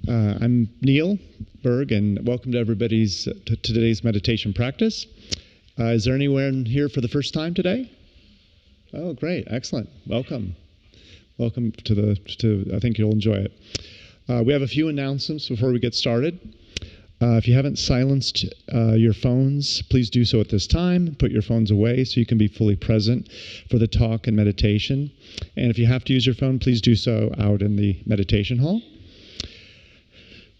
I'm Neil Berg, and welcome to everybody's to today's meditation practice. Is there anyone here for the first time today? Oh, great, excellent. Welcome. Welcome to I think you'll enjoy it. We have a few announcements before we get started. If you haven't silenced your phones, please do so at this time. Put your phones away so you can be fully present for the talk and meditation. And if you have to use your phone, please do so out in the meditation hall.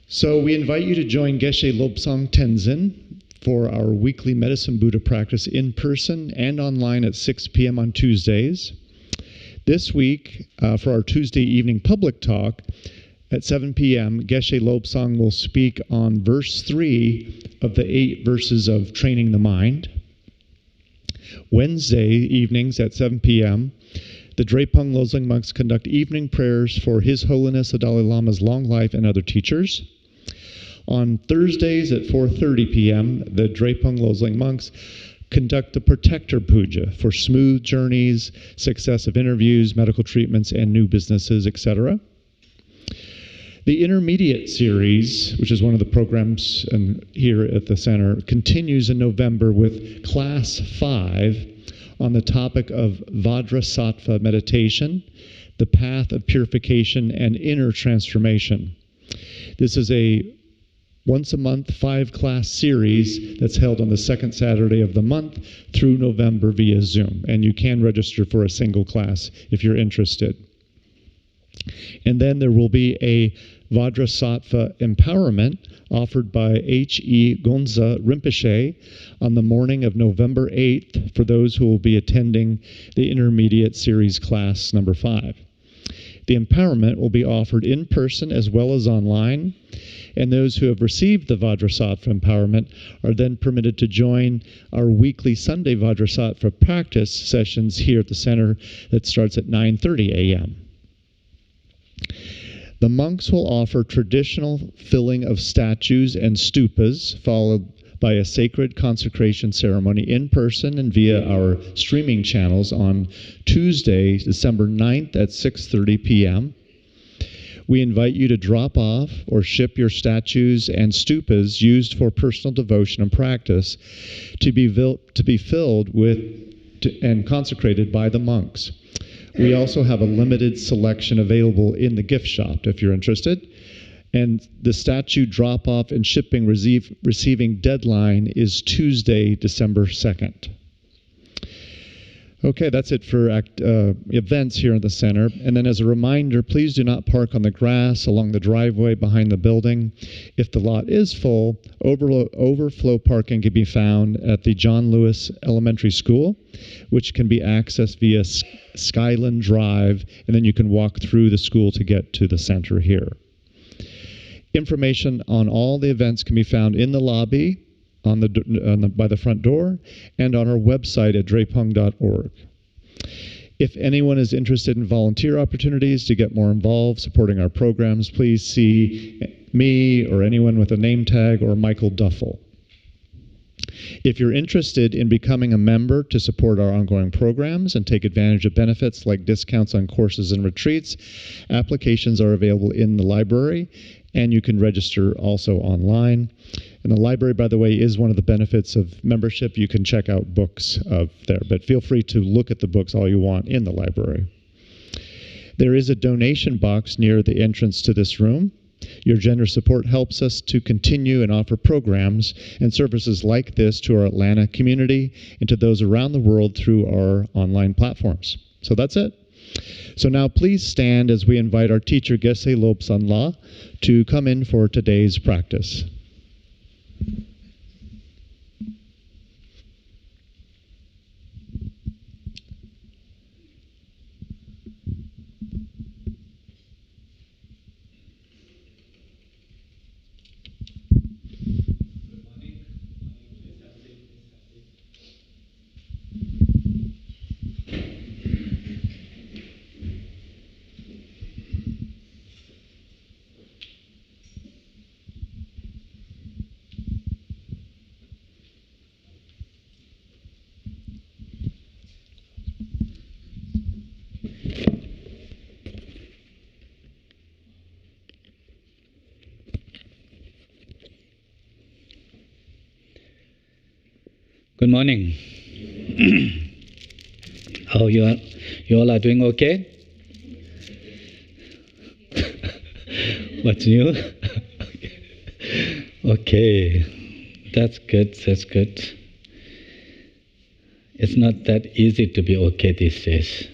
So we invite you to join Geshe Lobsang Tenzin for our weekly Medicine Buddha practice in person and online at 6 p.m. on Tuesdays. This week, for our Tuesday evening public talk, at 7 p.m., Geshe Lobsang will speak on verse 3 of the 8 verses of Training the Mind. Wednesday evenings at 7 p.m., the Drepung Loseling monks conduct evening prayers for His Holiness the Dalai Lama's long life and other teachers. On Thursdays at 4:30 p.m., the Drepung Loseling monks conduct the Protector Puja for smooth journeys, success of interviews, medical treatments, and new businesses, etc. The Intermediate Series, which is one of the programs here at the center, continues in November with Class 5 on the topic of Vajrasattva meditation, the path of purification and inner transformation. This is a once-a-month 5-class series that's held on the second Saturday of the month through November via Zoom. And you can register for a single class if you're interested. And then there will be a Vajrasattva empowerment offered by H.E. Gonza Rinpoche on the morning of November 8th for those who will be attending the Intermediate Series class number 5. The empowerment will be offered in person as well as online, and those who have received the Vajrasattva empowerment are then permitted to join our weekly Sunday Vajrasattva practice sessions here at the center that starts at 9:30 a.m. The monks will offer traditional filling of statues and stupas, followed by a sacred consecration ceremony in person and via our streaming channels on Tuesday, December 9th at 6:30 p.m. We invite you to drop off or ship your statues and stupas used for personal devotion and practice to be filled with and consecrated by the monks. We also have a limited selection available in the gift shop if you're interested. And the statue drop-off and shipping receiving deadline is Tuesday, December 2nd. Okay, that's it for events here in the center. And then as a reminder, please do not park on the grass along the driveway behind the building. If the lot is full, overflow parking can be found at the John Lewis Elementary School, which can be accessed via Skyland Drive, and then you can walk through the school to get to the center here. Information on all the events can be found in the lobby, by the front door, and on our website at drepung.org. If anyone is interested in volunteer opportunities to get more involved supporting our programs, please see me or anyone with a name tag or Michael Duffel. If you're interested in becoming a member to support our ongoing programs and take advantage of benefits like discounts on courses and retreats, applications are available in the library, and you can register also online. And the library, by the way, is one of the benefits of membership. You can check out books there, but feel free to look at the books all you want in the library. There is a donation box near the entrance to this room. Your generous support helps us to continue and offer programs and services like this to our Atlanta community and to those around the world through our online platforms. So that's it. So now please stand as we invite our teacher, Geshe Lobsang La, to come in for today's practice. Good morning. Oh, you all are doing okay? What's new? Okay, that's good, that's good. It's not that easy to be okay these days.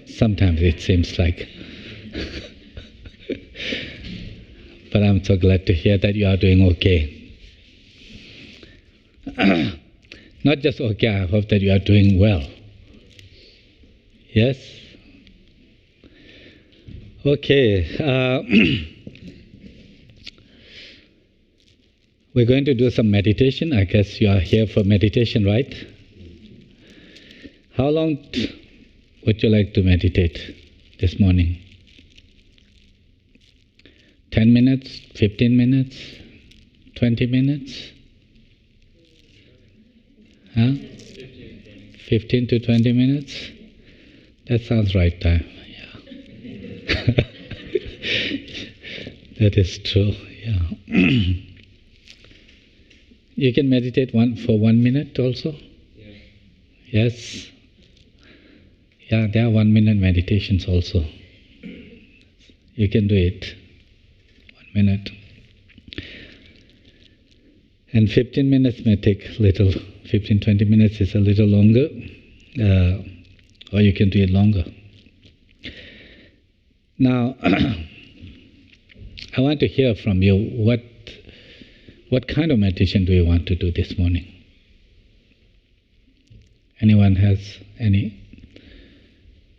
Sometimes it seems like. But I'm so glad to hear that you are doing okay. Not just okay, I hope that you are doing well. Yes? Okay. We're going to do some meditation. I guess you are here for meditation, right? How long would you like to meditate this morning? 10 minutes, 15 minutes, 20 minutes? Huh? 15 to 20 minutes? That sounds right time. Yeah. That is true. Yeah. You can meditate for 1 minute also? Yeah. Yes. Yeah, there are 1 minute meditations also. You can do it. 1 minute. And 15 minutes may take little, 15-20 minutes is a little longer, or you can do it longer. Now, I want to hear from you, what kind of meditation do you want to do this morning? Anyone has any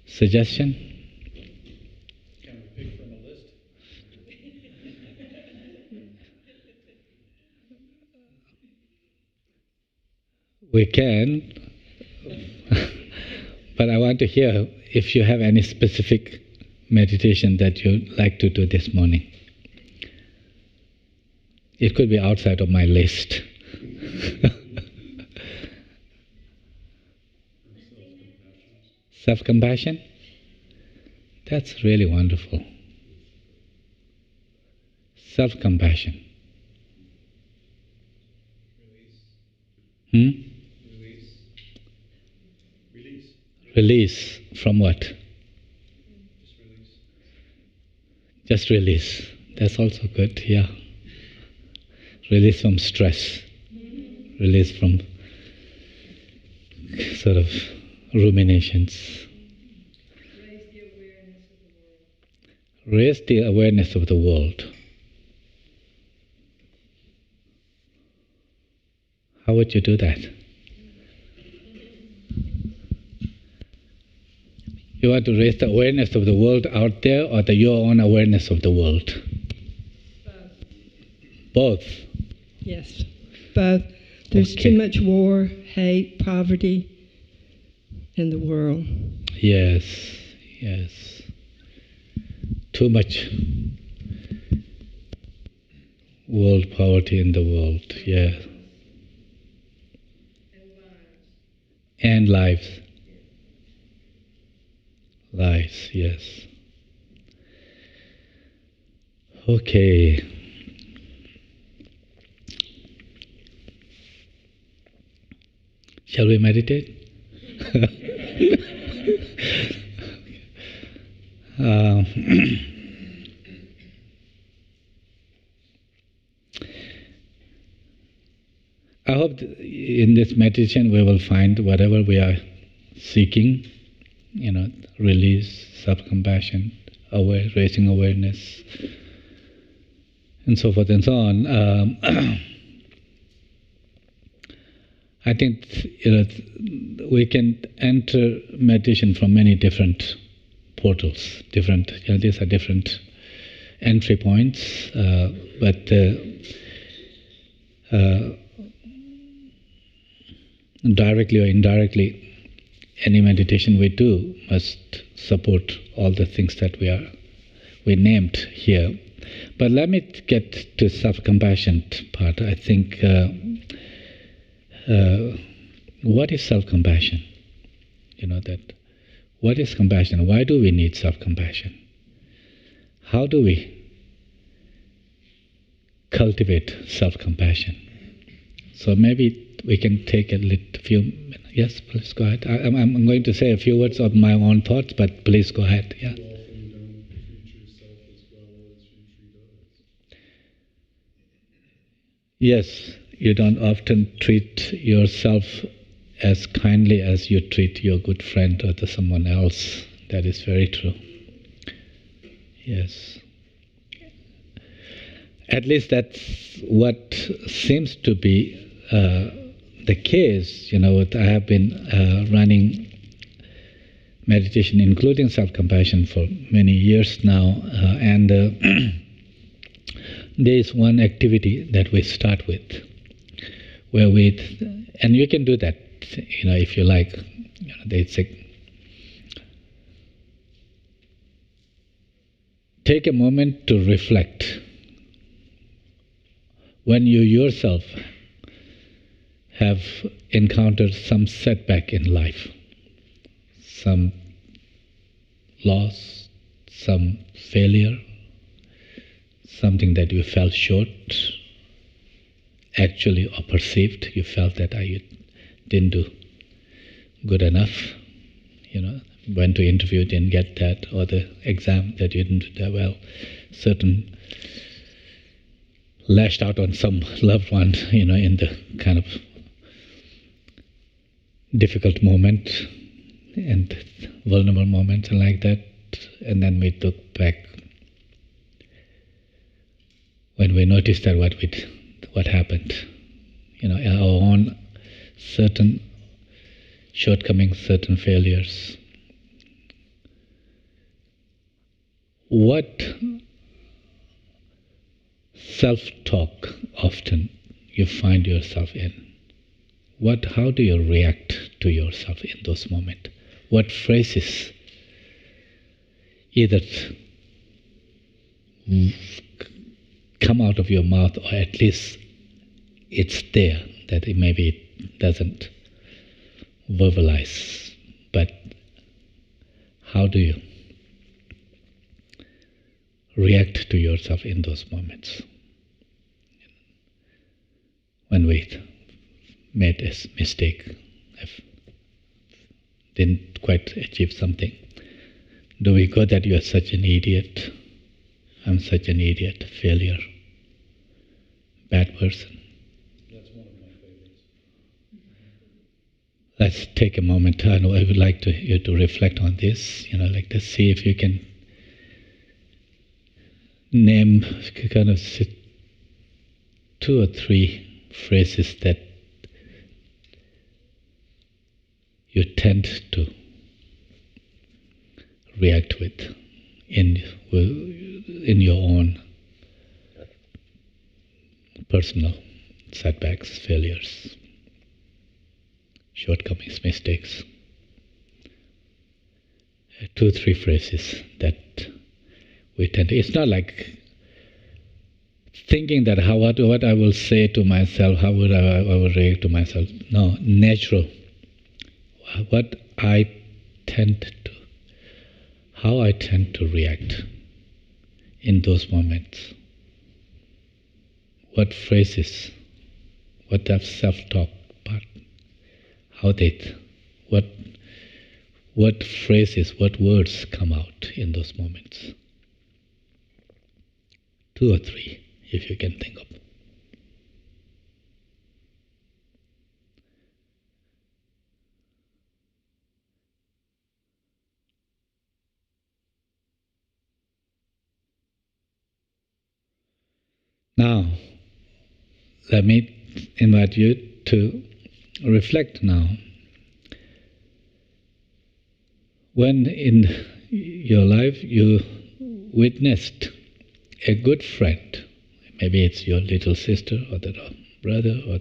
suggestion? Can we pick from a list? We can, but I want to hear if you have any specific meditation that you'd like to do this morning. It could be outside of my list. Self-compassion? That's really wonderful. Self-compassion. Release. Release. Release from what? Just release. Just release. That's also good, yeah. Release from stress. Release from sort of ruminations. Raise the awareness of the world. How would you do that? You want to raise the awareness of the world out there or your own awareness of the world? Both. Yes, both. There's too much war, hate, poverty in the world. Yes, yes. Too much world poverty in the world, yeah. And lives. Lives, yes. Okay. Shall we meditate? I hope in this meditation we will find whatever we are seeking, release, self-compassion, raising awareness, and so forth and so on. I think we can enter meditation from many different portals. These are different entry points, but directly or indirectly, any meditation we do must support all the things that we named here. But let me get to self-compassion part. I think, what is self-compassion? What is compassion? Why do we need self-compassion? How do we cultivate self-compassion? So maybe we can take a few minutes. Yes, please go ahead. I'm going to say a few words of my own thoughts, but please go ahead. Yeah. Yes, you don't often treat yourself as kindly as you treat your good friend or to someone else. That is very true. Yes. At least that's what seems to be the case. I have been running meditation, including self-compassion, for many years now, and there is one activity that we start with, where and you can do that, if you like. Take a moment to reflect. When you yourself have encountered some setback in life, some loss, some failure, something that you fell short, actually, or perceived, you felt that you didn't do good enough, went to interview, didn't get that, or the exam that you didn't do that well, lashed out on some loved one, in the kind of difficult moment and vulnerable moment and like that. And then we look back when we noticed that what happened, our own certain shortcomings, certain failures. What self-talk often you find yourself in? How do you react to yourself in those moments? What phrases either come out of your mouth, or at least it's there, that maybe it doesn't verbalize, but how do you react to yourself in those moments? When we made a mistake, didn't quite achieve something, do we go that you're such an idiot, I'm such an idiot, failure, bad person? That's one of my favorites. Let's take a moment. I would like you to reflect on this, like to see if you can name kind of 2 or 3 phrases that you tend to react with in your own personal setbacks, failures, shortcomings, mistakes. 2 or 3 phrases that we tend to. It's not like thinking that what I will say to myself, how would I will react to myself. No, natural. What I tend to, how I tend to react in those moments. What phrases, what that self-talk part, what phrases, what words come out in those moments. 2 or 3, if you can think of. Now, let me invite you to reflect now. When in your life you witnessed a good friend, maybe it's your little sister or the brother or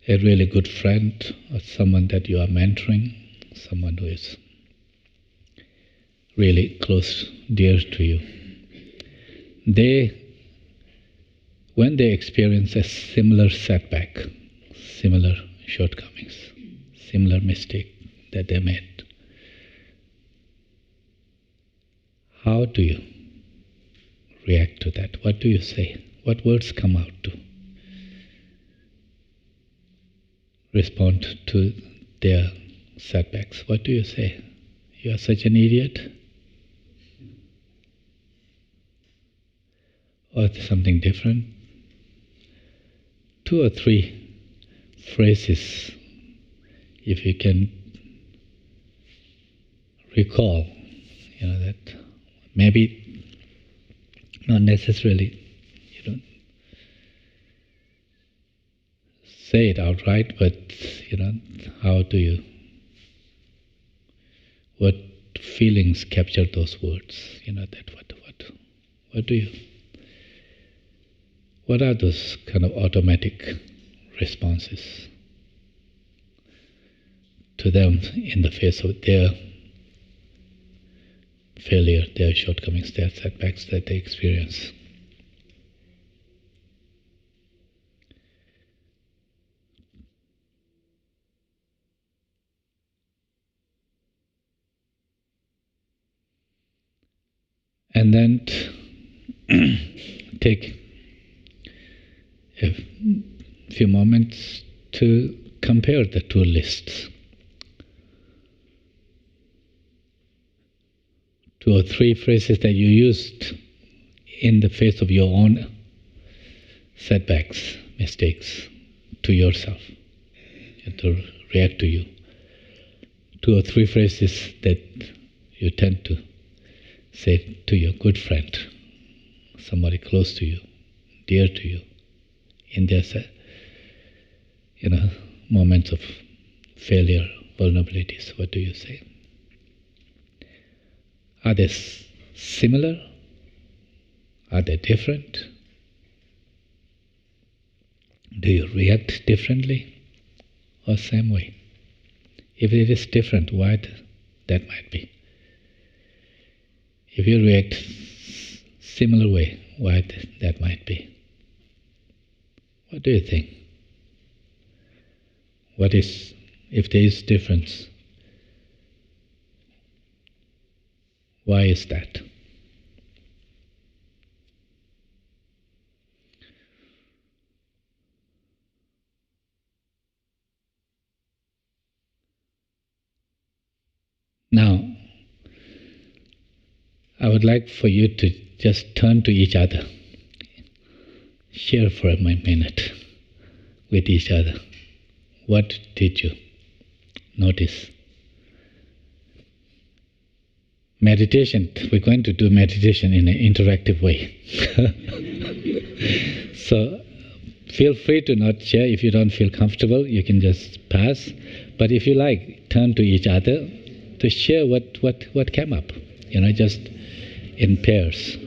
a really good friend, or someone that you are mentoring, someone who is really close, dear to you. When they experience a similar setback, similar shortcomings, similar mistake that they made, how do you react to that? What do you say? What words come out to? respond to their setbacks. What do you say? You are such an idiot? Or something different? 2 or 3 phrases, if you can recall, that maybe not necessarily, you don't say it outright, but how do you, what feelings capture those words? What do you, what are those kind of automatic responses to them in the face of their failure, their shortcomings, their setbacks that they experience? And then take a few moments to compare the 2 lists. 2 or 3 phrases that you used in the face of your own setbacks, mistakes to yourself, and to react to you. 2 or 3 phrases that you tend to say to your good friend, somebody close to you, dear to you, in their moments of failure, vulnerabilities. What do you say? Are they similar? Are they different? Do you react differently or same way? If it is different, why that might be? If you react similar way, why that might be? What do you think? What is, if there is difference, why is that? Now, I would like for you to just turn to each other, share for a minute with each other. What did you notice? Meditation, we're going to do meditation in an interactive way. So feel free to not share. If you don't feel comfortable, you can just pass. But if you like, turn to each other to share what came up, just in pairs.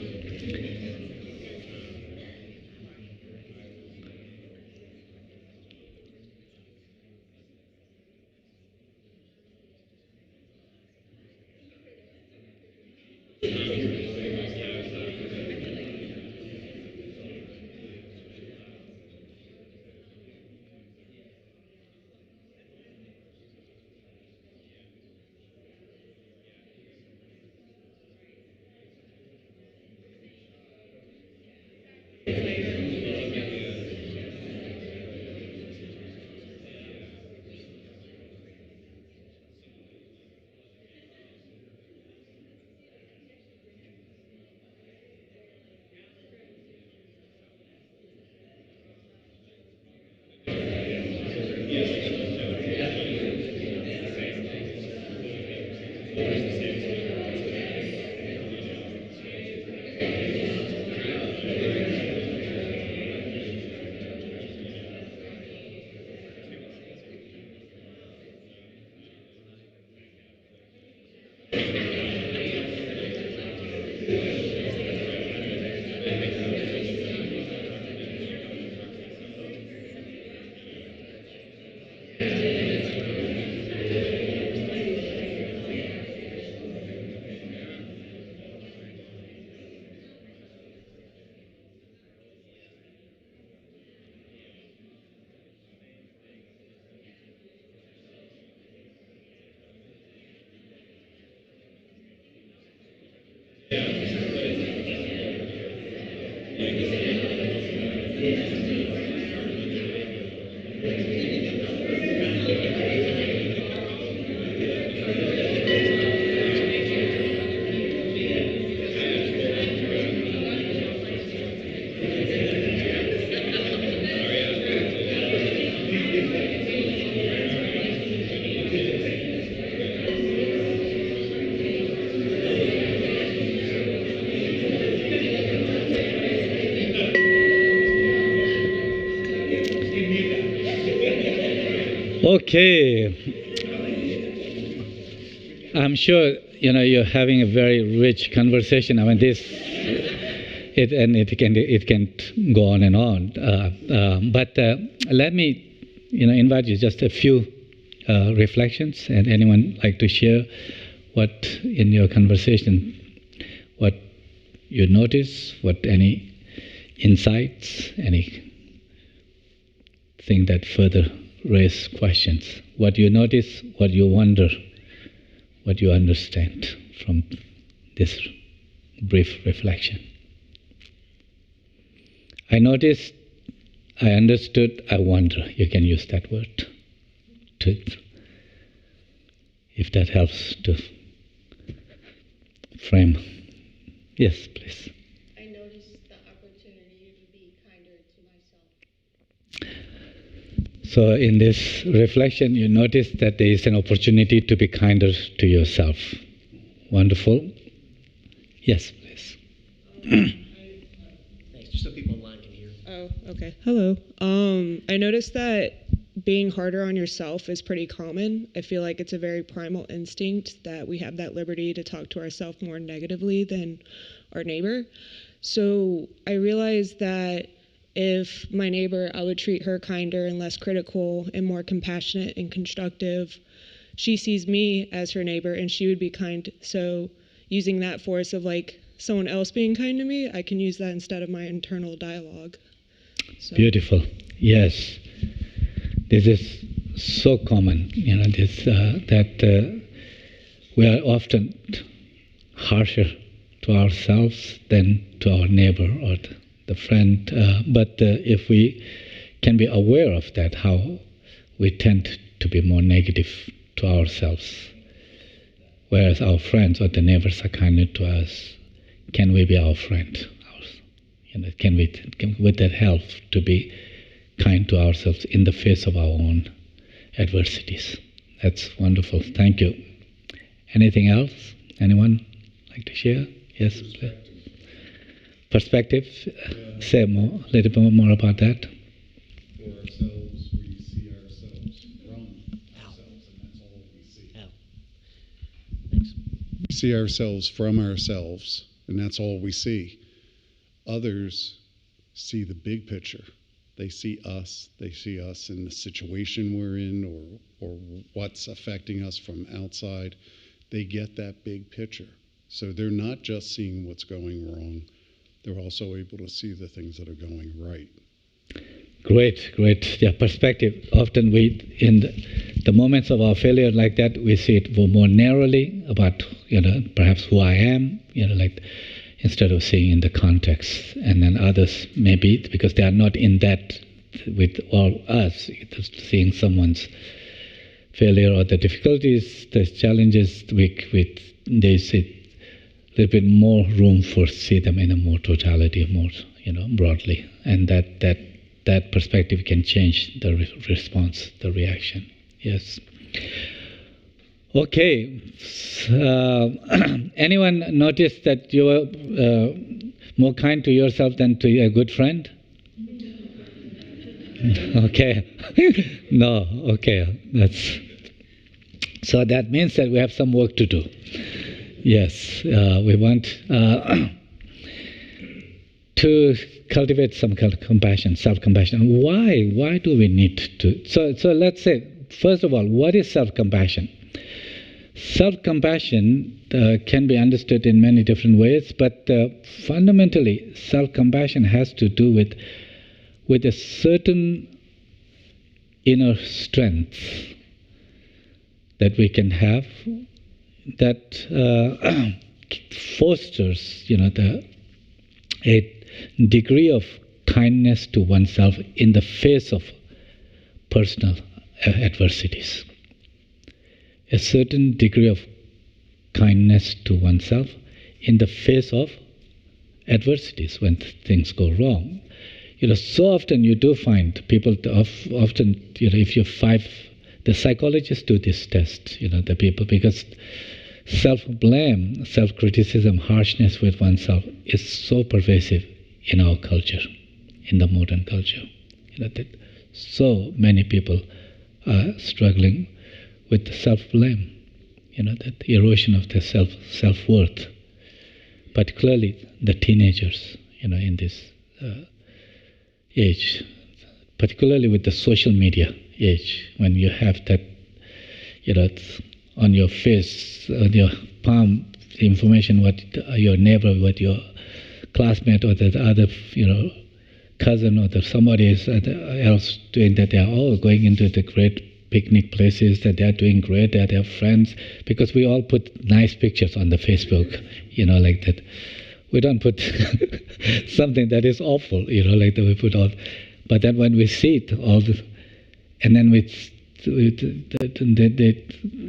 Okay. I'm sure you're having a very rich conversation. I mean, it can go on and on. But let me invite you just a few reflections, and anyone like to share what in your conversation, what you notice, what any insights, anything that further raise questions, what you notice, what you wonder, what you understand from this brief reflection. I noticed, I understood, I wonder. You can use that word, if that helps to frame. Yes, please. I noticed the opportunity to be kinder to myself. So in this reflection, you notice that there is an opportunity to be kinder to yourself. Wonderful. Yes, please. Thanks. Just so people online can hear. Oh, okay. Hello. I noticed that being harder on yourself is pretty common. I feel like it's a very primal instinct that we have that liberty to talk to ourselves more negatively than our neighbor. So I realized that if my neighbor, I would treat her kinder and less critical and more compassionate and constructive. She sees me as her neighbor and she would be kind. So using that force of like someone else being kind to me, I can use that instead of my internal dialogue. So. Beautiful. Yes. This is so common, that we are often harsher to ourselves than to our neighbor or the friend. But if we can be aware of that, how we tend to be more negative to ourselves, whereas our friends or the neighbors are kinder to us, can we be our friend? With that help to be kind to ourselves in the face of our own adversities. That's wonderful. Thank you. Anything else? Anyone like to share? Yes, please. Perspective. Say a little bit more about that. For ourselves, we see ourselves from ourselves, and that's all we see. Thanks. We see ourselves from ourselves, and that's all we see. Others see the big picture. They see us in the situation we're in or what's affecting us from outside. They get that big picture. So they're not just seeing what's going wrong, they're also able to see the things that are going right. Great. Yeah, perspective. Often in the moments of our failure like that, we see it more narrowly about, perhaps who I am, instead of seeing in the context. And then others, maybe, because they are not in that with all us, seeing someone's failure or the difficulties, the challenges, they see a little bit more room for see them in a more totality, more, broadly. And that perspective can change the response, the reaction. Yes. Okay. Anyone notice that you were more kind to yourself than to a good friend? Okay. No. Okay. So that means that we have some work to do. Yes. We want to cultivate some kind of compassion, self-compassion. Why do we need to? So let's say, first of all, what is self-compassion? Self-compassion can be understood in many different ways, but fundamentally, self-compassion has to do with a certain inner strength that we can have that fosters, a degree of kindness to oneself in the face of personal adversities. A certain degree of kindness to oneself in the face of adversities when things go wrong. So often you do find people often, if you the psychologists do this test, the people, because self-blame, self-criticism, harshness with oneself is so pervasive in our culture, in the modern culture. That so many people are struggling with self-blame, that erosion of their self-worth, particularly the teenagers, in this age, particularly with the social media age, when you have that, it's on your face, on your palm, the information what your neighbor, what your classmate or the other, cousin or somebody else doing, that they are all going into the great picnic places, that they are doing great, that they have friends, because we all put nice pictures on the Facebook, like that. We don't put something that is awful, like that we put all. But then when we see it, all this, and then they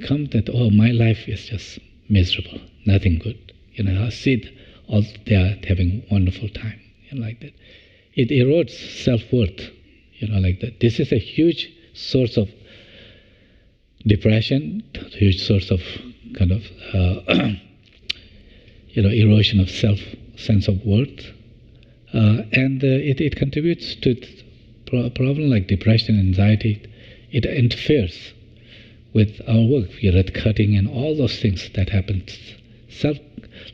come that, oh, my life is just miserable, nothing good. I see it, all they are having wonderful time, like that. It erodes self-worth, like that. This is a huge source of depression, huge source of kind of erosion of sense of worth, and it contributes to a problem like depression, anxiety. It interferes with our work, cutting and all those things that happen.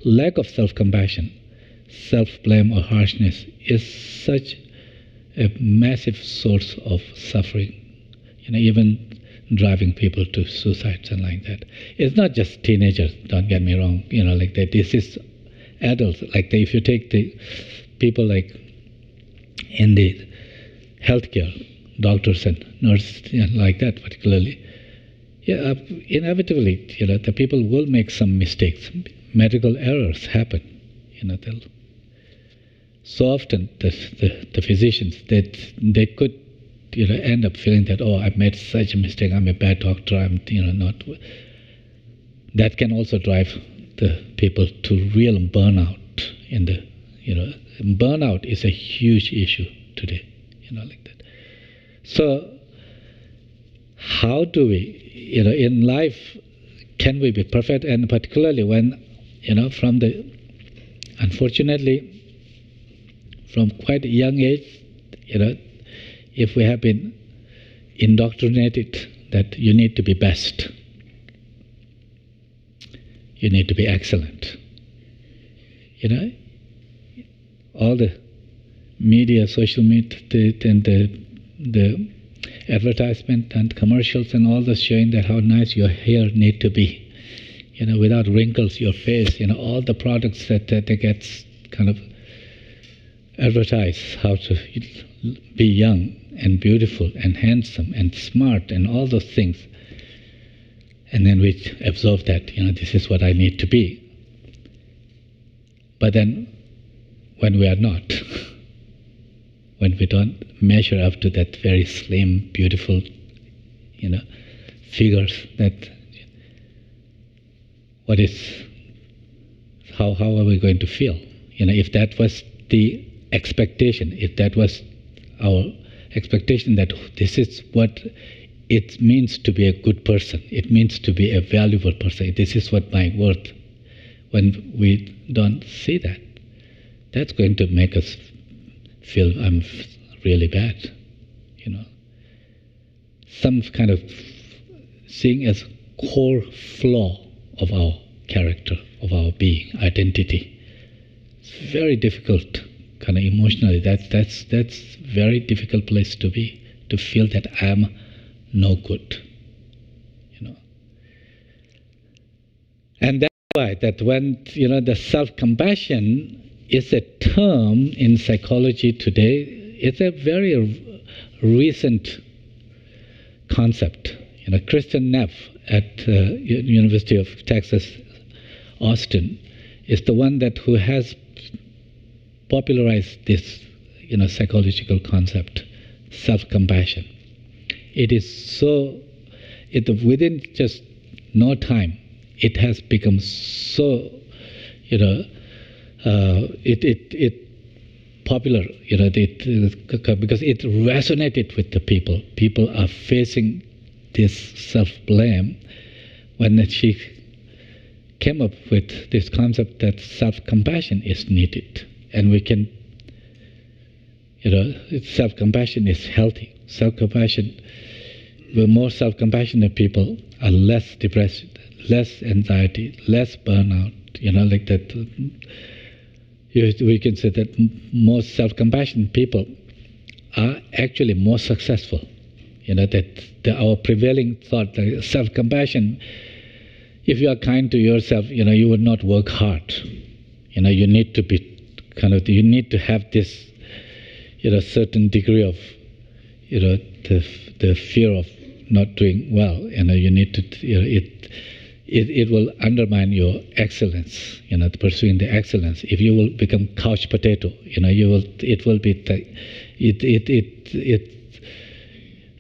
Lack of self-compassion, self-blame or harshness is such a massive source of suffering, even driving people to suicides and like that. It's not just teenagers, don't get me wrong, like that. This is adults. Like if you take the people like in the healthcare, doctors and nurses, like that particularly, inevitably, the people will make some mistakes. Medical errors happen, so often the physicians, they could, end up feeling that, oh, I've made such a mistake, I'm a bad doctor, I'm, not. That can also drive the people to real burnout burnout is a huge issue today, like that. So how do we, in life, can we be perfect? And particularly when, unfortunately, from quite a young age, if we have been indoctrinated that you need to be best, you need to be excellent, all the media, social media, and the advertisement and commercials and all this showing that how nice your hair need to be, without wrinkles, your face, all the products that gets kind of advertise how to be young and beautiful and handsome and smart and all those things. And then we absorb that, this is what I need to be. But then when we are not, when we don't measure up to that very slim, beautiful, figures, that what is, how are we going to feel? If that was the expectation, if that was our expectation that this is what it means to be a good person, it means to be a valuable person, this is what my worth, when we don't see that, that's going to make us feel I'm really bad, Some kind of seeing as core flaw of our character, of our being, identity. It's very difficult, kind of emotionally. That's very difficult place to be, to feel that I'm no good, And that's why that when the self-compassion is a term in psychology today, it's a very recent concept. Christian Neff at University of Texas, Austin, is the one who has popularized this, psychological concept, self-compassion. It is so, within just no time, it has become so, it popular, because it resonated with the people. People are facing this self-blame. When she came up with this concept that self-compassion is needed, and we can, self-compassion is healthy. Self-compassion the more self-compassionate people are less depressed, less anxiety, less burnout, like that. We can say that more self-compassionate people are actually more successful. That our prevailing thought, like self-compassion, if you are kind to yourself, you would not work hard. You need to be you need to have this, certain degree of, the fear of not doing well. You need to, it will undermine your excellence, pursuing the excellence. If you will become couch potato, it will be,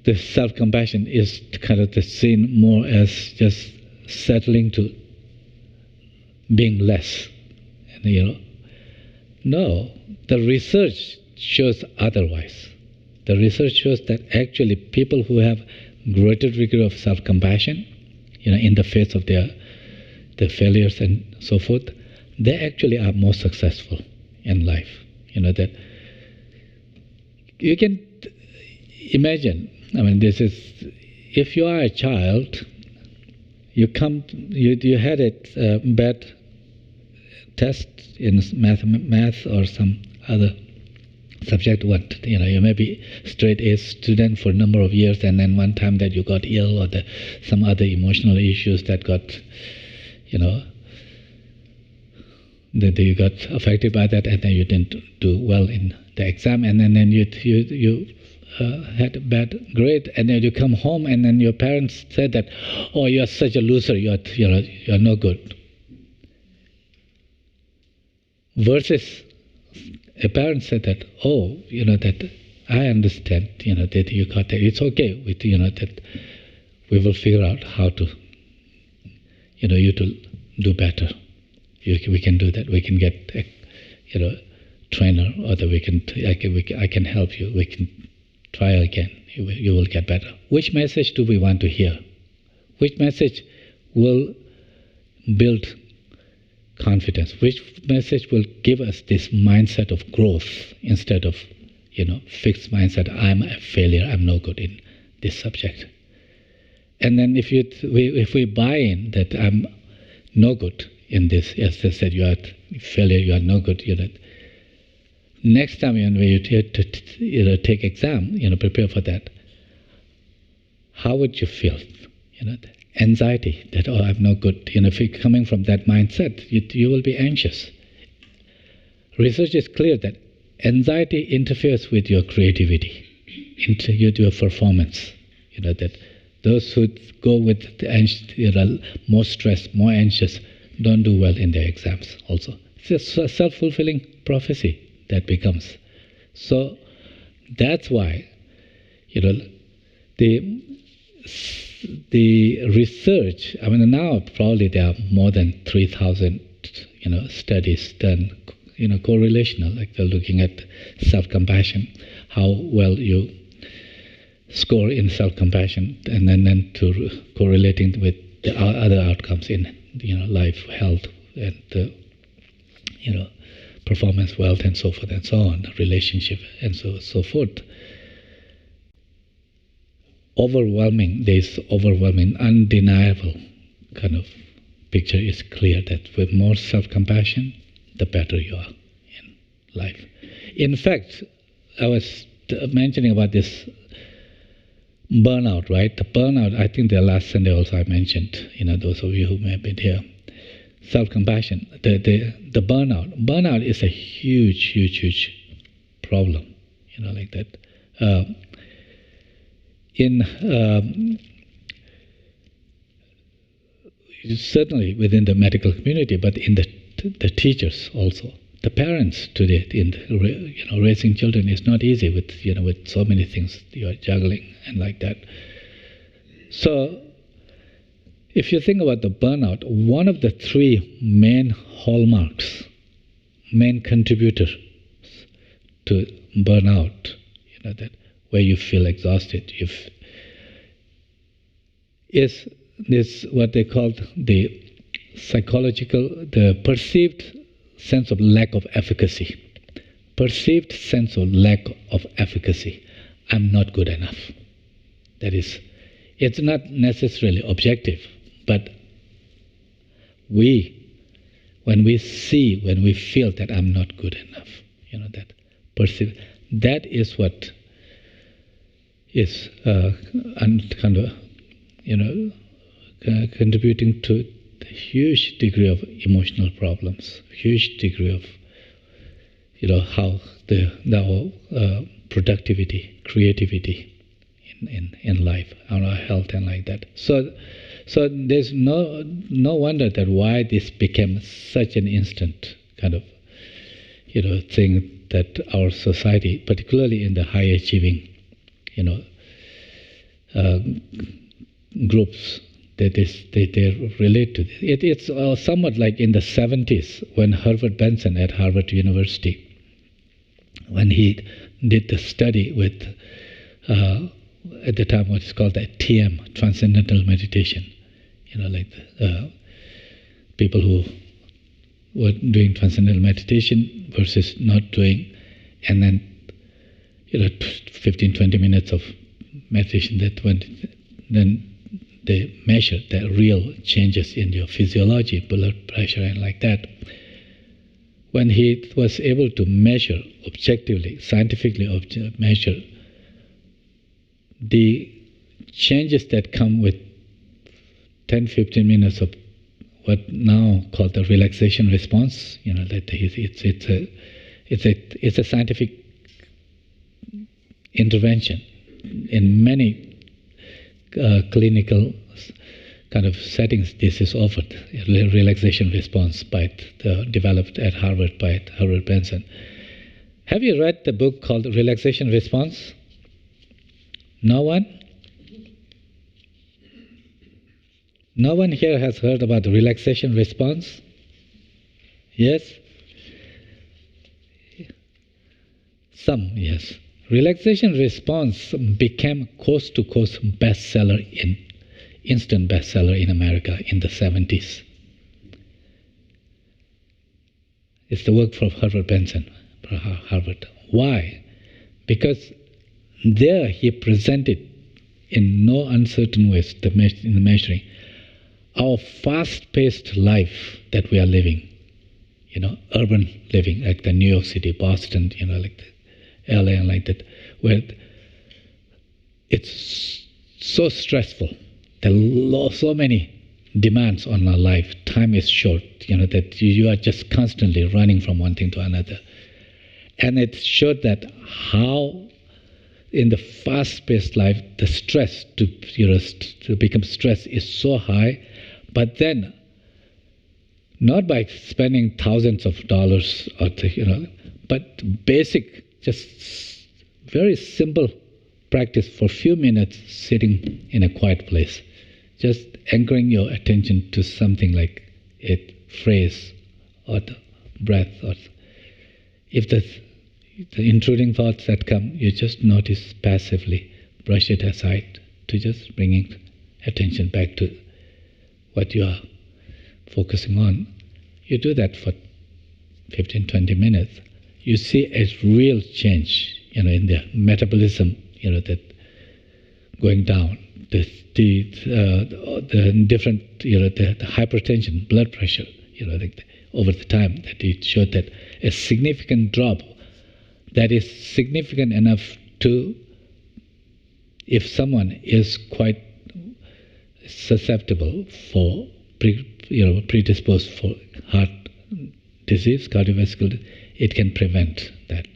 the self-compassion is seen more as just settling to being less. No, the research shows otherwise. The research shows that actually people who have greater degree of self-compassion, in the face of their failures and so forth, they actually are more successful in life. That you can imagine. This is, if you are a child, you had a bad test in math or some other subject. You may be straight A student for a number of years, and then one time that you got ill or some other emotional issues that got, that you got affected by that, and then you didn't do well in the exam, and then you had a bad grade, and then you come home, and then your parents said that, oh, you're such a loser, you're no good. Versus a parent said that, oh, that I understand, that you got that. It's okay with, that we will figure out how to, you to do better. We can do that. We can get a, trainer, or that I can help you. We can try again. You will get better. Which message do we want to hear? Which message will build confidence? Which message will give us this mindset of growth instead of, fixed mindset, I'm a failure, I'm no good in this subject. And then if we buy in that I'm no good in this, as I said, you are a failure, you are no good, next time when you take exam, prepare for that, how would you feel? Anxiety, that, oh, I'm no good. If you're coming from that mindset, you will be anxious. Research is clear that anxiety interferes with your creativity, with your performance. That those who go with more stress, more anxious, don't do well in their exams also. It's a self-fulfilling prophecy that becomes. So that's why, the research, now probably there are more than 3,000, studies done, correlational, like they're looking at self-compassion, how well you score in self-compassion, and then to correlating with the other outcomes in, life, health, and, performance, wealth, and so forth and so on, relationship, and so forth. There's overwhelming, undeniable kind of picture is clear that with more self-compassion, the better you are in life. In fact, I was mentioning about this burnout, right? The burnout, I think the last Sunday also I mentioned, those of you who may have been here. Self-compassion, the burnout. Burnout is a huge problem, like that. Certainly within the medical community, but in the teachers also. The parents today, raising children is not easy with so many things you are juggling and like that. So, if you think about the burnout, one of the three main hallmarks, main contributors to burnout, that where you feel exhausted, is this what they call the perceived sense of lack of efficacy. Perceived sense of lack of efficacy. I'm not good enough. That is, It's not necessarily objective, but when we feel that I'm not good enough, that perceive, that is what is kind of, contributing to the huge degree of emotional problems, huge degree of, how the productivity, creativity in life, our health and like that. So there's no wonder that why this became such an instant kind of, thing that our society, particularly in the high achieving, groups, they relate to this. It's somewhat like in the 70s when Herbert Benson at Harvard University, when he did the study with, at the time what is called the TM, Transcendental Meditation, like people who were doing transcendental meditation versus not doing, and then 15, 20 minutes of meditation, then they measured the real changes in your physiology, blood pressure and like that. When he was able to measure objectively, scientifically measure the changes that come with 10, 15 minutes of what now called the relaxation response, that it's a scientific intervention in many clinical kind of settings. This is offered, a relaxation response developed at Harvard by Herbert Benson. Have you read the book called Relaxation Response? No one? No one here has heard about the relaxation response? Yes? Some, yes. Relaxation response became coast-to-coast instant bestseller in America in the 70s. It's the work from Herbert Benson, Harvard. Why? Because there he presented in no uncertain ways in the measuring our fast-paced life that we are living, urban living, like the New York City, Boston, like the LA and like that, where it's so stressful. There are so many demands on our life. Time is short, that you are just constantly running from one thing to another. And it showed that how in the fast-paced life, the stress to become stressed is so high, but then not by spending thousands of dollars or but basic, just very simple practice for a few minutes sitting in a quiet place, just anchoring your attention to something like a phrase or the breath, or if the intruding thoughts that come, you just notice passively, brush it aside, to just bringing attention back to what you are focusing on. You do that for 15, 20 minutes. You see a real change, in the metabolism, that going down, the different, the hypertension, blood pressure, over the time that it showed that a significant drop that is significant enough to, if someone is quite susceptible for, predisposed for heart disease, cardiovascular, it can prevent that.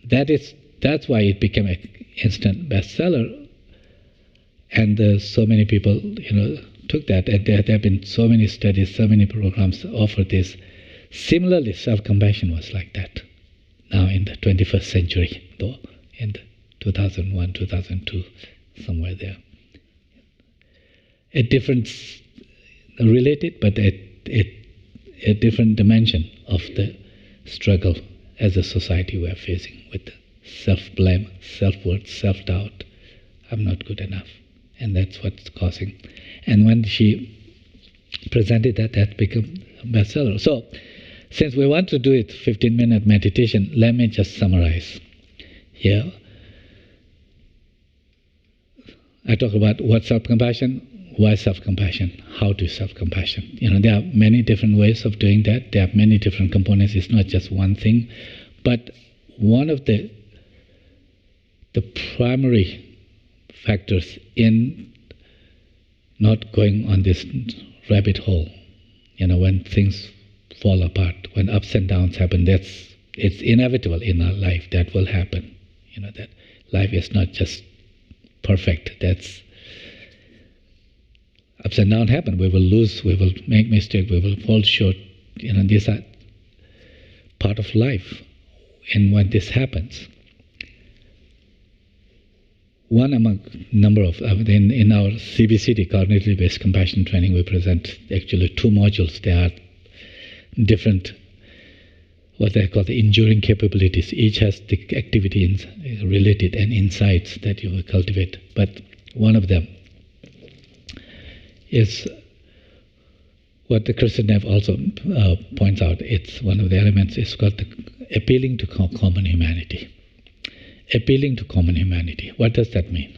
That's why it became an instant bestseller, and so many people, took that. And there have been so many studies, so many programs offer this. Similarly, self-compassion was like that. Now in the 21st century, though, in the 2001, 2002, somewhere there. A different, related, but a different dimension of the struggle as a society we are facing with self-blame, self-worth, self-doubt. I'm not good enough. And that's what's causing. And when she presented that became a bestseller. So, since we want to do it 15-minute meditation, let me just summarize here. I talk about what self-compassion, why self-compassion, how to self-compassion. There are many different ways of doing that. There are many different components. It's not just one thing. But one of the primary factors in not going on this rabbit hole, when things fall apart, when ups and downs happen, it's inevitable in our life. That will happen. That life is not just perfect. That's ups and downs happen. We will lose, we will make mistakes, we will fall short. These are part of life. And when this happens, one among number of, in our CBCT, cognitively based compassion training, we present actually 2 modules. They are different, what they call the enduring capabilities. Each has the activity related and insights that you will cultivate. But one of them is what the Christian Nev also points out. It's one of the elements is called appealing to common humanity. Appealing to common humanity. What does that mean?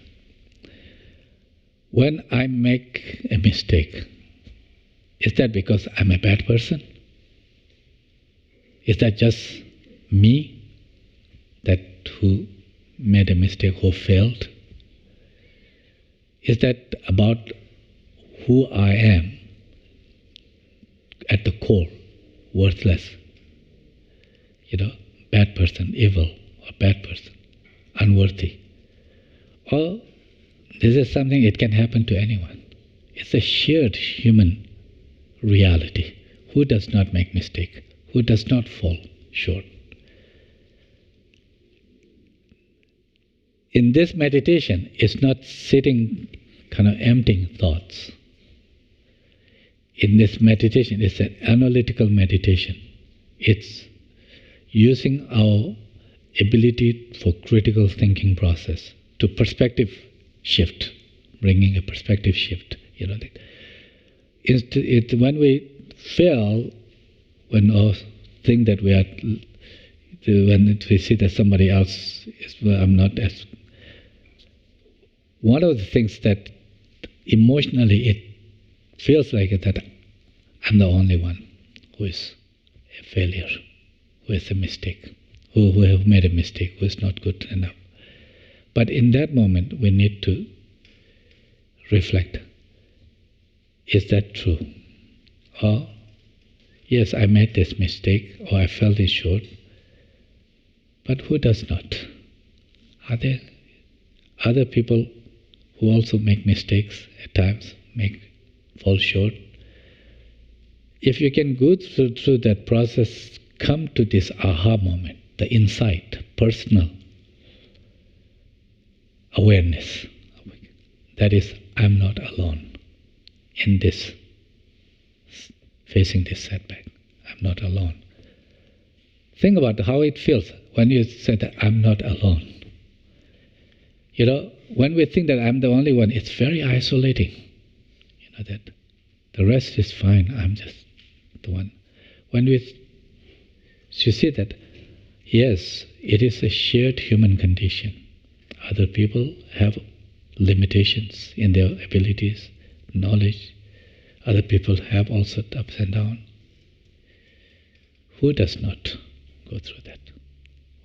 When I make a mistake, is that because I'm a bad person? Is that just me who made a mistake, who failed? Is that about who I am at the core, worthless? Bad person, evil, or bad person, unworthy. Or this is something, it can happen to anyone. It's a shared human reality. Who does not make mistake? Who does not fall short? In this meditation, it's not sitting kind of emptying thoughts. In this meditation, it's an analytical meditation. It's using our ability for critical thinking process to perspective shift, bringing a perspective shift. When we fail, when we think that we are, when we see that somebody else is, I'm not as. One of the things that emotionally it feels like that I'm the only one who is a failure, who is a mistake, who have made a mistake, who is not good enough. But in that moment, we need to reflect. Is that true? Or, yes, I made this mistake, or I fell this short, but who does not? Are there other people who also make mistakes at times, fall short? If you can go through that process, come to this aha moment, the insight, personal awareness. That is, I'm not alone in this, facing this setback. I'm not alone. Think about how it feels when you say that I'm not alone. When we think that I'm the only one, it's very isolating. That the rest is fine, I'm just the one. When you see that, yes, it is a shared human condition. Other people have limitations in their abilities, knowledge. Other people have also ups and downs. Who does not go through that?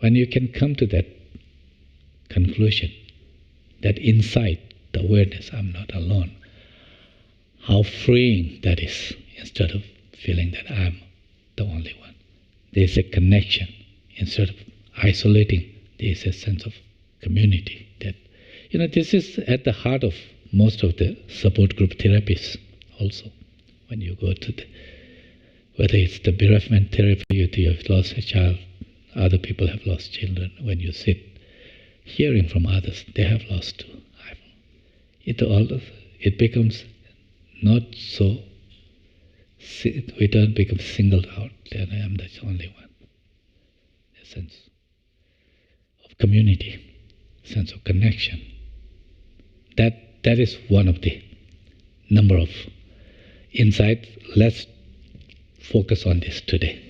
When you can come to that conclusion, that insight, the awareness, I'm not alone, how freeing that is, instead of feeling that I'm the only one. There's a connection. Instead of isolating, there's a sense of community. That this is at the heart of most of the support group therapies also. When you go to whether it's the bereavement therapy, you have lost a child, other people have lost children, when you sit hearing from others, they have lost too. It becomes not so, we don't become singled out, and I am the only one. A sense of community, sense of connection. That is one of the number of insights. Let's focus on this today.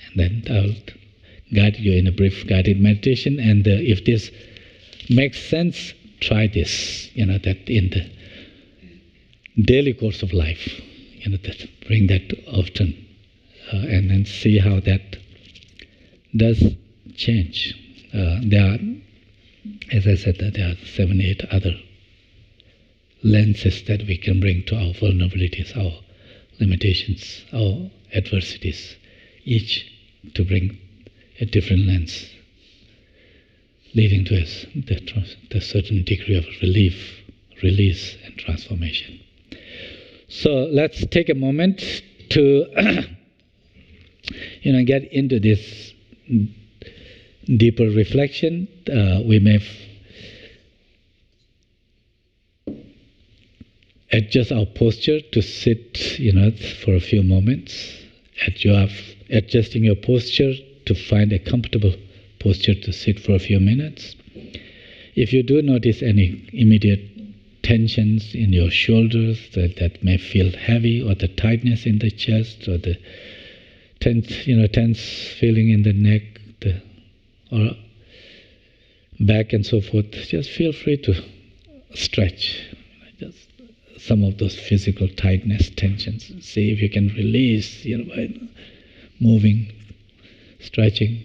And then I'll guide you in a brief guided meditation, and if this makes sense, try this, that in the daily course of life, that bring that often, and then see how that does change. There are, as I said, there are 7, 8 other lenses that we can bring to our vulnerabilities, our limitations, our adversities, each to bring a different lens, leading to the certain degree of relief, release, and transformation. So let's take a moment to get into this deeper reflection. We may adjust our posture to sit, for a few moments. As you are adjusting your posture to find a comfortable posture to sit for a few minutes. If you do notice any immediate tensions in your shoulders that may feel heavy, or the tightness in the chest, or the tense feeling in the neck, or back and so forth, just feel free to stretch. Just some of those physical tightness, tensions. See if you can release, by moving, stretching.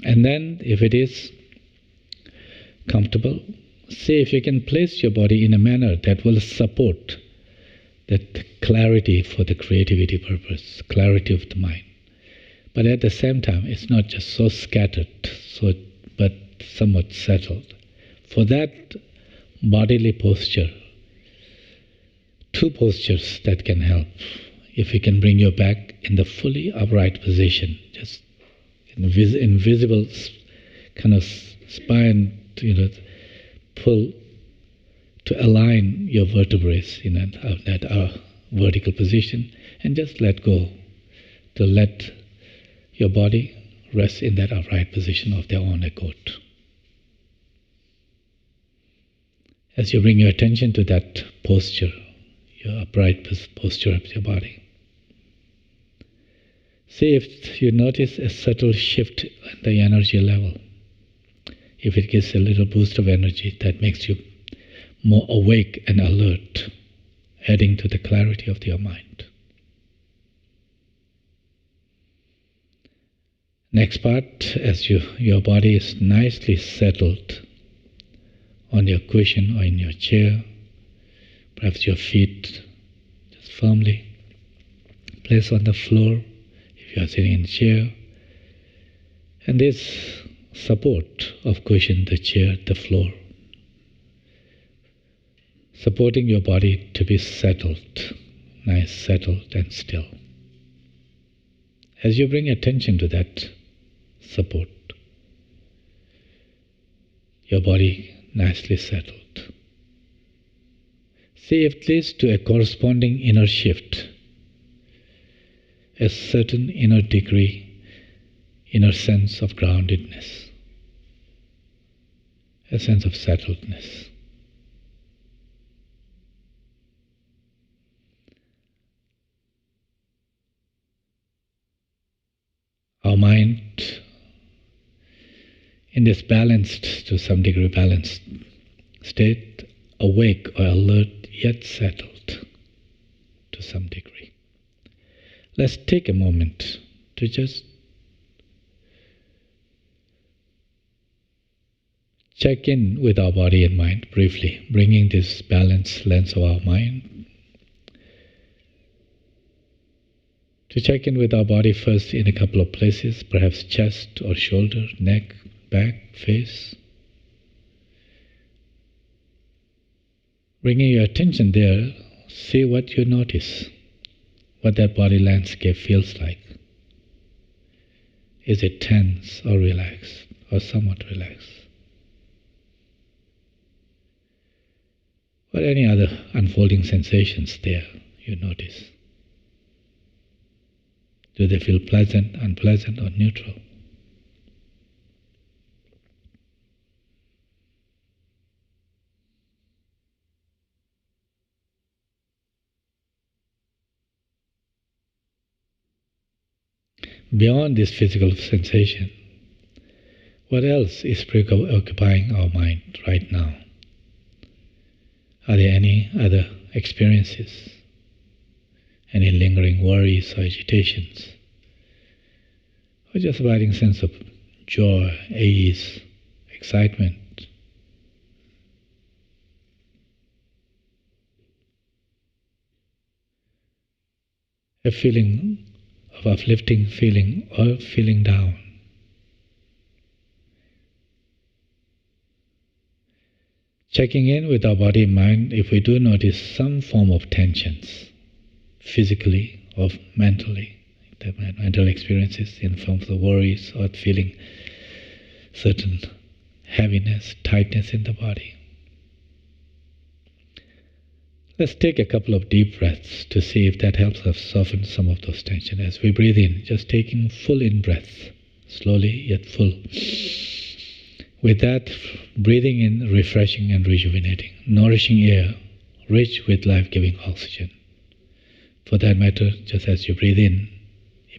And then, if it is comfortable, see if you can place your body in a manner that will support that clarity for the creativity purpose, clarity of the mind. But at the same time, it's not just so scattered, but somewhat settled. For that bodily posture, 2 postures that can help. If you can bring your back in the fully upright position, just invisible kind of spine, pull to align your vertebrae in that vertical position, and just let go, to let your body rest in that upright position of their own accord. As you bring your attention to that posture, your upright posture of your body, see if you notice a subtle shift in the energy level. If it gives a little boost of energy that makes you more awake and alert, adding to the clarity of your mind. Next part, as your body is nicely settled on your cushion or in your chair, perhaps your feet just firmly placed on the floor if you are sitting in a chair, and this support of cushion, the chair, the floor, supporting your body to be settled, nice, settled and still. As you bring attention to that support, your body nicely settled, see if it leads to a corresponding inner shift, a certain inner degree, inner sense of groundedness, a sense of settledness. Our mind, in this balanced, to some degree balanced state, awake or alert, yet settled to some degree. Let's take a moment to just check in with our body and mind briefly, bringing this balanced lens of our mind to check in with our body first in a couple of places, perhaps chest or shoulder, neck, back, face. Bringing your attention there, see what you notice, what that body landscape feels like. Is it tense or relaxed or somewhat relaxed? Or any other unfolding sensations there you notice? Do they feel pleasant, unpleasant, or neutral? Beyond this physical sensation, What else is preoccupying our mind right now? Are there any other experiences? Any lingering worries or agitations? Or just abiding sense of joy, ease, excitement? A feeling of uplifting feeling or feeling down. Checking in with our body and mind if we do notice some form of tensions, physically or mentally, the mental experiences in form of the worries or feeling certain heaviness, tightness in the body. Let's take a couple of deep breaths to see if that helps us soften some of those tensions. As we breathe in, just taking full in breath, slowly yet full. With that, breathing in, refreshing and rejuvenating, nourishing air, rich with life-giving oxygen. For that matter, just as you breathe in,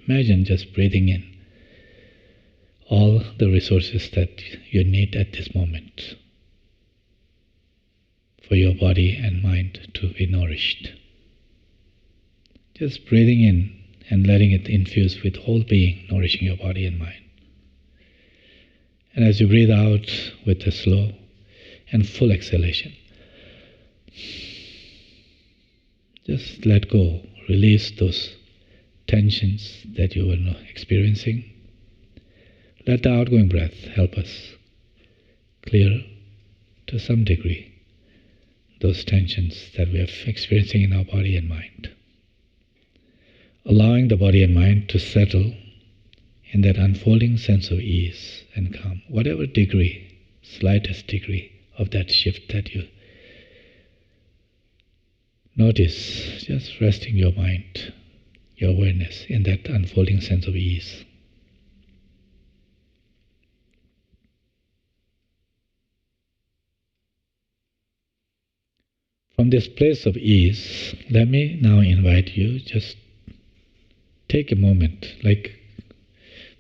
imagine just breathing in all the resources that you need at this moment for your body and mind to be nourished. Just breathing in and letting it infuse with whole being, nourishing your body and mind. And as you breathe out with a slow and full exhalation, just let go, release those tensions that you were experiencing. Let the outgoing breath help us clear to some degree those tensions that we are experiencing in our body and mind. Allowing the body and mind to settle in that unfolding sense of ease and calm, whatever degree, slightest degree of that shift that you notice, just resting your mind, your awareness in that unfolding sense of ease. From this place of ease, let me now invite you, just take a moment,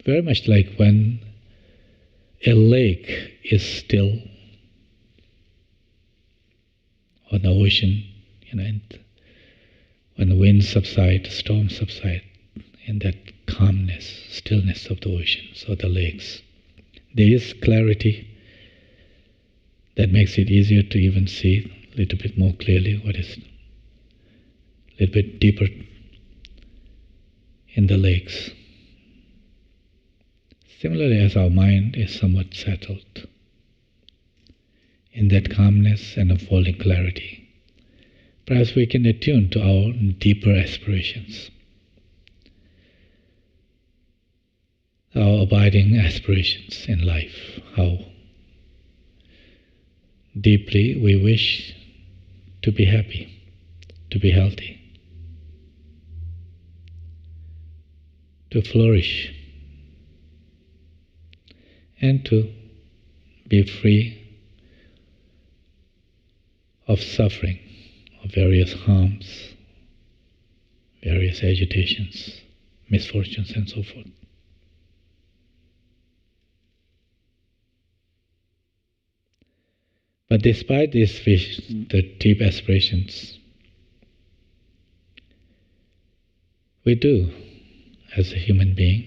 very much like when a lake is still, or the ocean, and when the winds subside, storms subside, in that calmness, stillness of the oceans or the lakes, there is clarity that makes it easier to even see a little bit more clearly what is a little bit deeper in the lakes. Similarly, as our mind is somewhat settled in that calmness and unfolding clarity, perhaps we can attune to our deeper aspirations, our abiding aspirations in life, how deeply we wish to be happy, to be healthy, to flourish, and to be free of suffering, of various harms, various agitations, misfortunes, and so forth. But despite these the deep aspirations, we do, as a human being,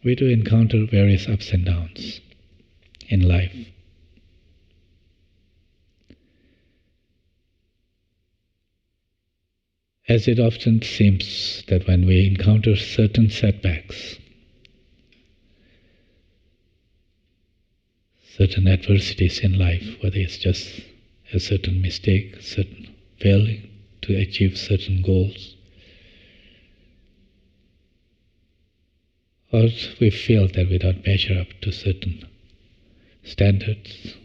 we do encounter various ups and downs in life. As it often seems that when we encounter certain setbacks, certain adversities in life, whether it's just a certain mistake, certain failing to achieve certain goals, or we feel that we don't measure up to certain standards,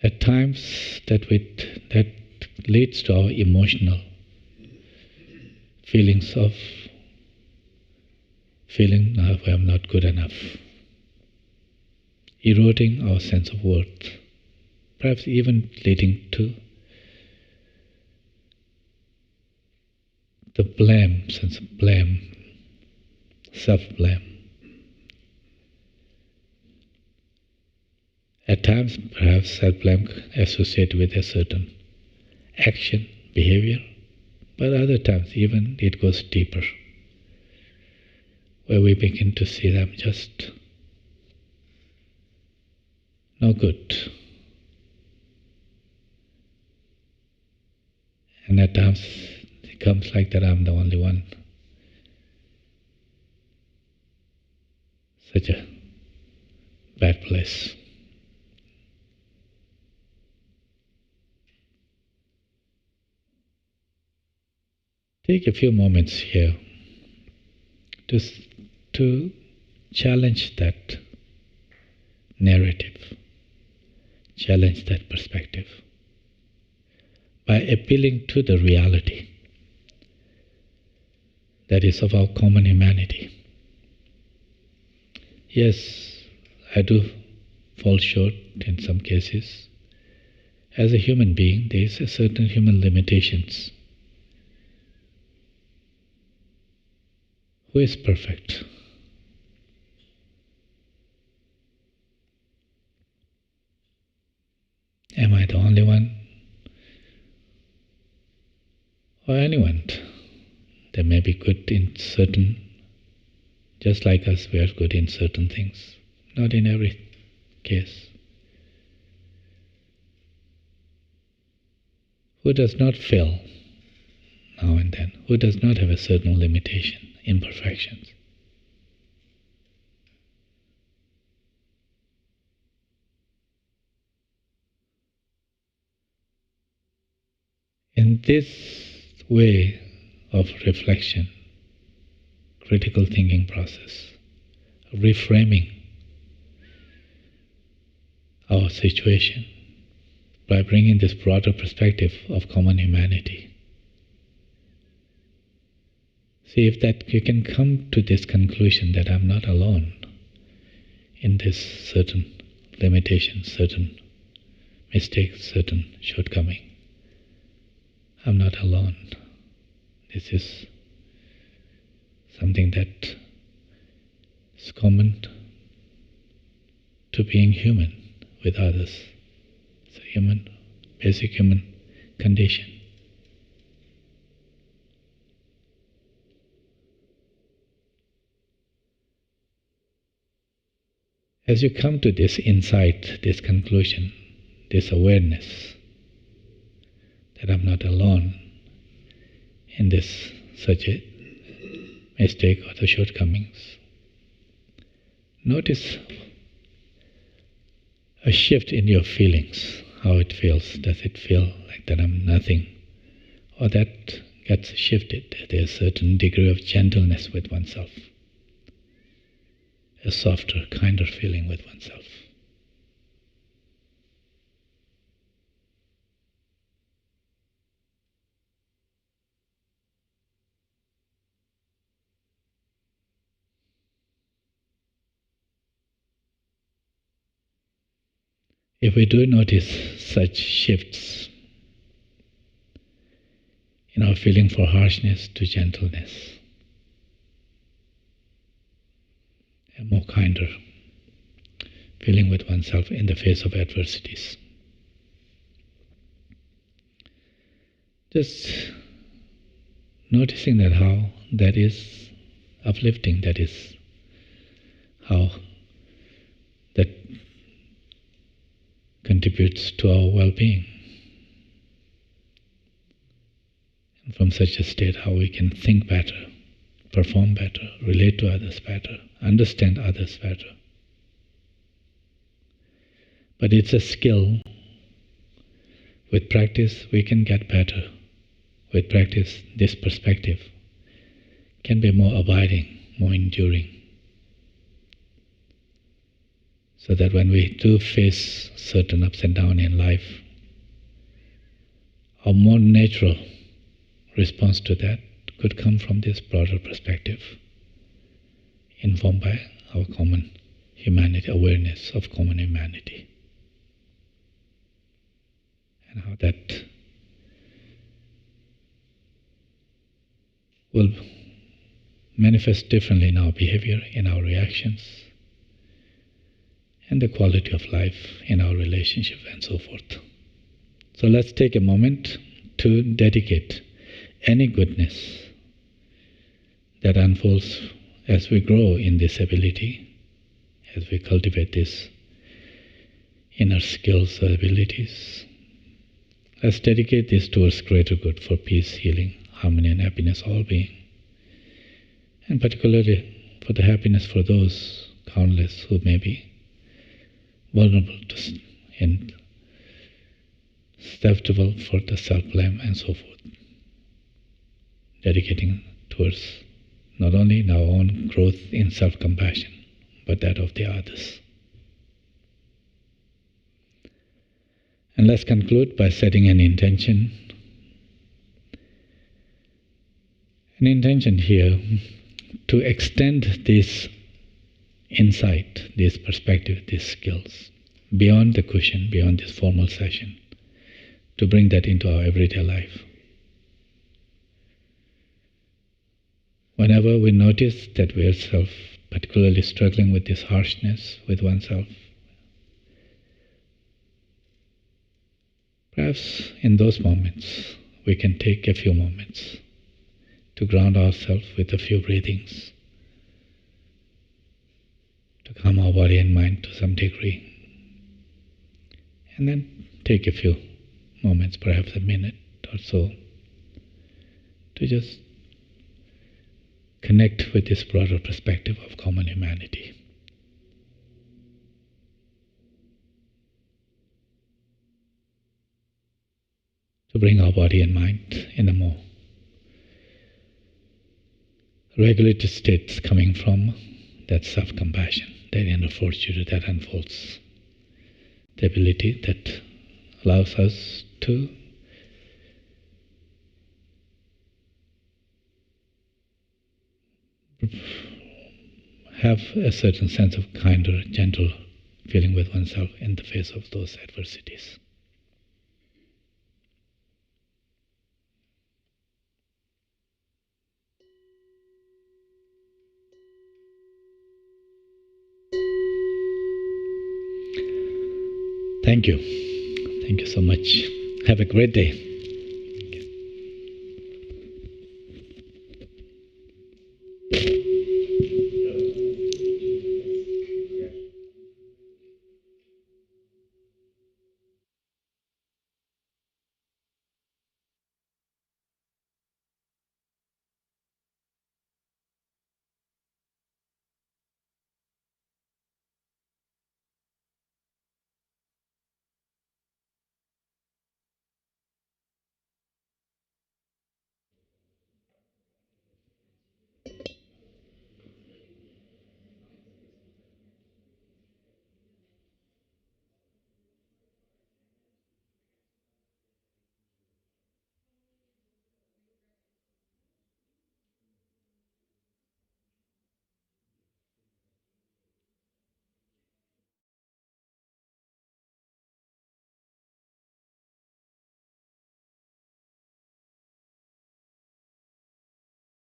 at times that leads to our emotional feelings of feeling I am not good enough, eroding our sense of worth, perhaps even leading to the blame, sense of blame, self-blame. At times, perhaps self-blame associated with a certain action, behavior, but other times even it goes deeper, where we begin to see them just no good. And at times it comes like that I'm the only one. Such a bad place. Take a few moments here to challenge that narrative, challenge that perspective by appealing to the reality that is of our common humanity. Yes, I do fall short in some cases. As a human being, there is a certain human limitations. Who is perfect? Am I the only one? Or anyone? They may be good in certain, just like us, we are good in certain things, not in every case. Who does not fail now and then? Who does not have a certain limitation, imperfections? In this way of reflection, critical thinking process, reframing our situation by bringing this broader perspective of common humanity. See if that you can come to this conclusion that I'm not alone in this certain limitation, certain mistake, certain shortcoming. I'm not alone. This is something that is common to being human with others. It's a human, basic human condition. As you come to this insight, this conclusion, this awareness that I'm not alone in this such a mistake or the shortcomings, notice a shift in your feelings, how it feels. Does it feel like that I'm nothing? Or that gets shifted. There's a certain degree of gentleness with oneself, a softer, kinder feeling with oneself. If we do notice such shifts in our feeling for harshness to gentleness, a more kinder feeling with oneself in the face of adversities, just noticing that how that is uplifting, that is how that contributes to our well-being. And from such a state, how we can think better, perform better, relate to others better, understand others better. But it's a skill. With practice, we can get better. With practice, this perspective can be more abiding, more enduring. So that when we do face certain ups and downs in life, our more natural response to that could come from this broader perspective, informed by our common humanity, awareness of common humanity. And how that will manifest differently in our behavior, in our reactions, and the quality of life in our relationship and so forth. So let's take a moment to dedicate any goodness that unfolds as we grow in this ability, as we cultivate these inner skills or abilities. Let's dedicate this towards greater good for peace, healing, harmony, and happiness all being, and particularly for the happiness for those countless who may be vulnerable to and susceptible for the self-blame and so forth. Dedicating towards not only our own growth in self-compassion, but that of the others. And let's conclude by setting an intention. An intention here to extend this insight, this perspective, these skills beyond the cushion, beyond this formal session, to bring that into our everyday life. Whenever we notice that we are particularly struggling with this harshness with oneself, perhaps in those moments we can take a few moments to ground ourselves with a few breathings, to calm our body and mind to some degree, and then take a few moments, perhaps a minute or so, to just connect with this broader perspective of common humanity. To bring our body and mind in a more regulated state coming from that self-compassion, that inner fortitude that unfolds, the ability that allows us to have a certain sense of kinder, gentle feeling with oneself in the face of those adversities. Thank you. Thank you so much. Have a great day.